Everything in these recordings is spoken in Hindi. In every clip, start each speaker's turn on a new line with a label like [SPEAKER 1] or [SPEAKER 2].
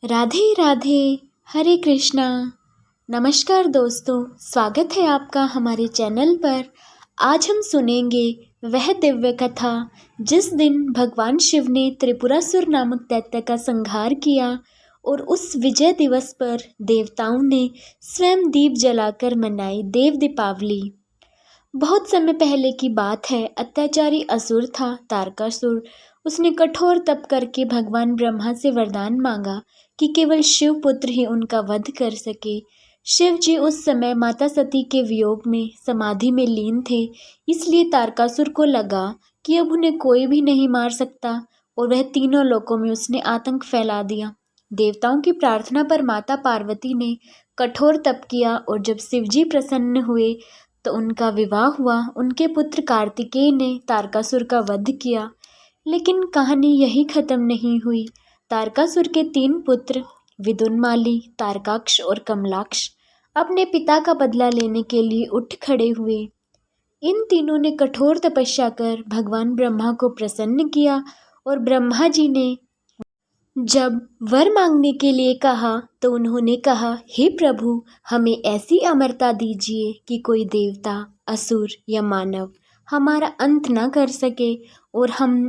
[SPEAKER 1] राधे राधे। हरे कृष्णा। नमस्कार दोस्तों, स्वागत है आपका हमारे चैनल पर। आज हम सुनेंगे वह दिव्य कथा जिस दिन भगवान शिव ने त्रिपुरासुर नामक दैत्य का संहार किया और उस विजय दिवस पर देवताओं ने स्वयं दीप जलाकर मनाई देव दीपावली। बहुत समय पहले की बात है। अत्याचारी असुर था तारकासुर। उसने कठोर तप करके भगवान ब्रह्मा से वरदान मांगा कि केवल शिव पुत्र ही उनका वध कर सके। शिव जी उस समय माता सती के वियोग में समाधि में लीन थे, इसलिए तारकासुर को लगा कि अब उन्हें कोई भी नहीं मार सकता और वह तीनों लोकों में उसने आतंक फैला दिया। देवताओं की प्रार्थना पर माता पार्वती ने कठोर तप किया और जब शिवजी प्रसन्न हुए तो उनका विवाह हुआ। उनके पुत्र कार्तिकेय ने तारकासुर का वध किया। लेकिन कहानी यही खत्म नहीं हुई। तारकासुर के 3 पुत्र विदुनमाली, तारकाक्ष और कमलाक्ष अपने पिता का बदला लेने के लिए उठ खड़े हुए। इन तीनों ने कठोर तपस्या कर भगवान ब्रह्मा को प्रसन्न किया और ब्रह्मा जी ने जब वर मांगने के लिए कहा तो उन्होंने कहा, हे प्रभु, हमें ऐसी अमरता दीजिए कि कोई देवता, असुर या मानव हमारा अंत ना कर सके और हम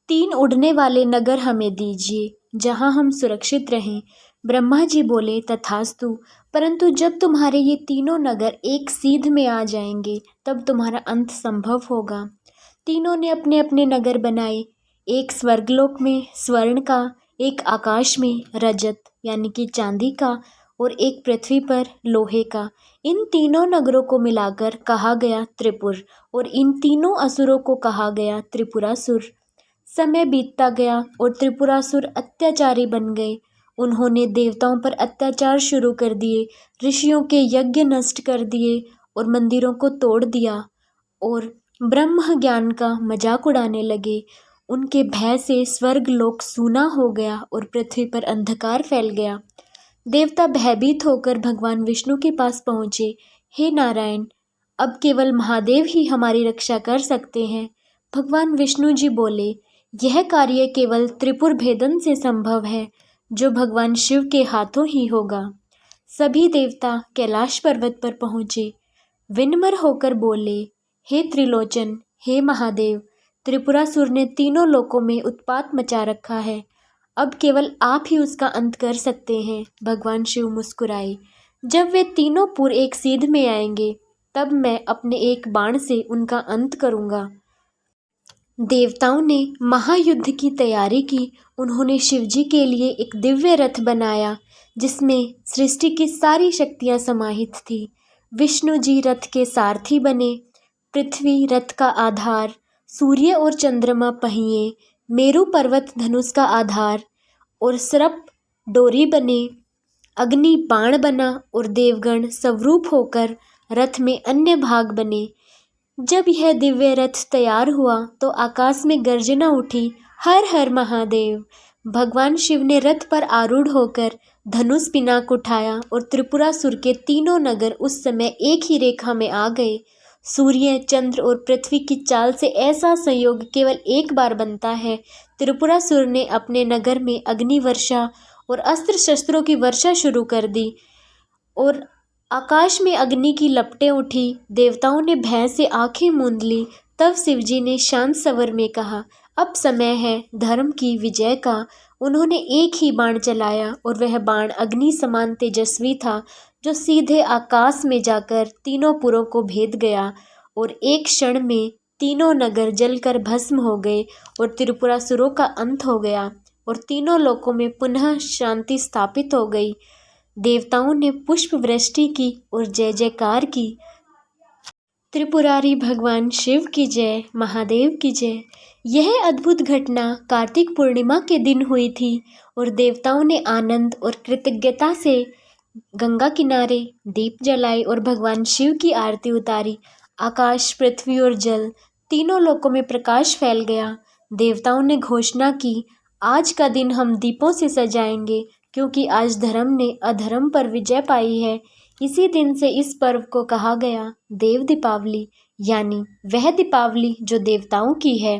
[SPEAKER 1] 3 उड़ने वाले नगर हमें दीजिए जहां हम सुरक्षित रहें। ब्रह्मा जी बोले, तथास्तु, परंतु जब तुम्हारे ये तीनों नगर एक सीध में आ जाएंगे तब तुम्हारा अंत संभव होगा। तीनों ने अपने अपने नगर बनाए। एक स्वर्गलोक में स्वर्ण का, एक आकाश में रजत यानी कि चांदी का और एक पृथ्वी पर लोहे का। इन तीनों नगरों को मिलाकर कहा गया त्रिपुर और इन तीनों असुरों को कहा गया त्रिपुरासुर। समय बीतता गया और त्रिपुरासुर अत्याचारी बन गए। उन्होंने देवताओं पर अत्याचार शुरू कर दिए, ऋषियों के यज्ञ नष्ट कर दिए और मंदिरों को तोड़ दिया और ब्रह्म ज्ञान का मजाक उड़ाने लगे। उनके भय से स्वर्ग लोक सूना हो गया और पृथ्वी पर अंधकार फैल गया। देवता भयभीत होकर भगवान विष्णु के पास पहुँचे। हे नारायण, अब केवल महादेव ही हमारी रक्षा कर सकते हैं। भगवान विष्णु जी बोले, यह कार्य केवल त्रिपुर भेदन से संभव है, जो भगवान शिव के हाथों ही होगा। सभी देवता कैलाश पर्वत पर पहुँचे। विनम्र होकर बोले, हे त्रिलोचन, हे महादेव, त्रिपुरासुर ने तीनों लोकों में उत्पात मचा रखा है। अब केवल आप ही उसका अंत कर सकते हैं। भगवान शिव मुस्कुराए। जब वे तीनों पुर एक सीध में आएंगे तब मैं अपने एक बाण से उनका अंत करूंगा। देवताओं ने महायुद्ध की तैयारी की। उन्होंने शिवजी के लिए एक दिव्य रथ बनाया जिसमें सृष्टि की सारी शक्तियां समाहित थी। विष्णु जी रथ के सारथी बने, पृथ्वी रथ का आधार, सूर्य और चंद्रमा पहिए, मेरु पर्वत धनुष का आधार और सर्प डोरी बने, अग्नि बाण बना और देवगण स्वरूप होकर रथ में अन्य भाग बने। जब यह दिव्य रथ तैयार हुआ तो आकाश में गर्जना उठी, हर हर महादेव। भगवान शिव ने रथ पर आरूढ़ होकर धनुष पिनाक उठाया और त्रिपुरासुर के तीनों नगर उस समय एक ही रेखा में आ गए। सूर्य, चंद्र और पृथ्वी की चाल से ऐसा संयोग केवल एक बार बनता है। त्रिपुरासुर ने अपने नगर में अग्नि वर्षा और अस्त्र शस्त्रों की वर्षा शुरू कर दी और आकाश में अग्नि की लपटें उठी। देवताओं ने भय से आंखें मूंद ली। तब शिवजी ने शांत स्वर में कहा, अब समय है धर्म की विजय का। उन्होंने एक ही बाण चलाया और वह बाण अग्नि समान तेजस्वी था, जो सीधे आकाश में जाकर तीनों पुरों को भेद गया और एक क्षण में तीनों नगर जलकर भस्म हो गए और त्रिपुरासुरों का अंत हो गया और तीनों लोकों में पुनः शांति स्थापित हो गई। देवताओं ने पुष्प वृष्टि की और जय जयकार की। त्रिपुरारी भगवान शिव की जय, महादेव की जय। यह अद्भुत घटना कार्तिक पूर्णिमा के दिन हुई थी और देवताओं ने आनंद और कृतज्ञता से गंगा किनारे दीप जलाए और भगवान शिव की आरती उतारी। आकाश, पृथ्वी और जल तीनों लोकों में प्रकाश फैल गया। देवताओं ने घोषणा की, आज का दिन हम दीपों से सजाएंगे क्योंकि आज धर्म ने अधर्म पर विजय पाई है। इसी दिन से इस पर्व को कहा गया देव दीपावली, यानी वह दीपावली जो देवताओं की है।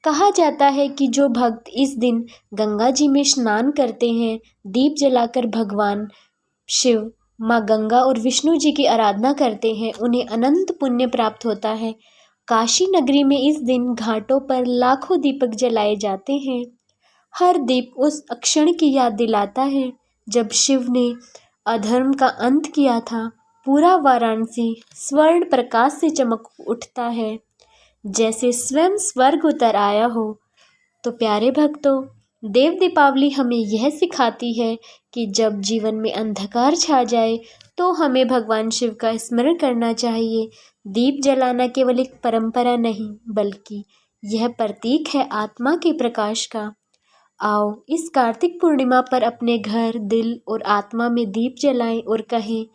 [SPEAKER 1] कहा जाता है कि जो भक्त इस दिन गंगा जी में स्नान करते हैं, दीप जलाकर भगवान शिव, माँ गंगा और विष्णु जी की आराधना करते हैं, उन्हें अनंत पुण्य प्राप्त होता है। काशी नगरी में इस दिन घाटों पर लाखों दीपक जलाए जाते हैं। हर दीप उस क्षण की याद दिलाता है जब शिव ने अधर्म का अंत किया था। पूरा वाराणसी स्वर्ण प्रकाश से चमक उठता है, जैसे स्वयं स्वर्ग उतर आया हो। तो प्यारे भक्तों, देव दीपावली हमें यह सिखाती है कि जब जीवन में अंधकार छा जाए तो हमें भगवान शिव का स्मरण करना चाहिए। दीप जलाना केवल एक परंपरा नहीं, बल्कि यह प्रतीक है आत्मा के प्रकाश का। आओ इस कार्तिक पूर्णिमा पर अपने घर, दिल और आत्मा में दीप जलाएं और कहें,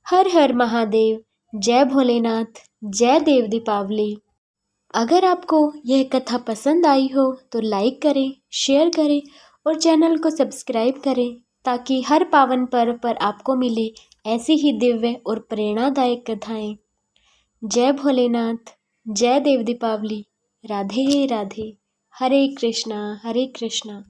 [SPEAKER 1] हर हर महादेव, जय भोलेनाथ, जय देव दीपावली। अगर आपको यह कथा पसंद आई हो तो लाइक करें, शेयर करें और चैनल को सब्सक्राइब करें, ताकि हर पावन पर्व पर आपको मिले ऐसी ही दिव्य और प्रेरणादायक कथाएं। जय भोलेनाथ, जय देव दीपावली। राधे राधे। हरे कृष्णा, हरे कृष्णा।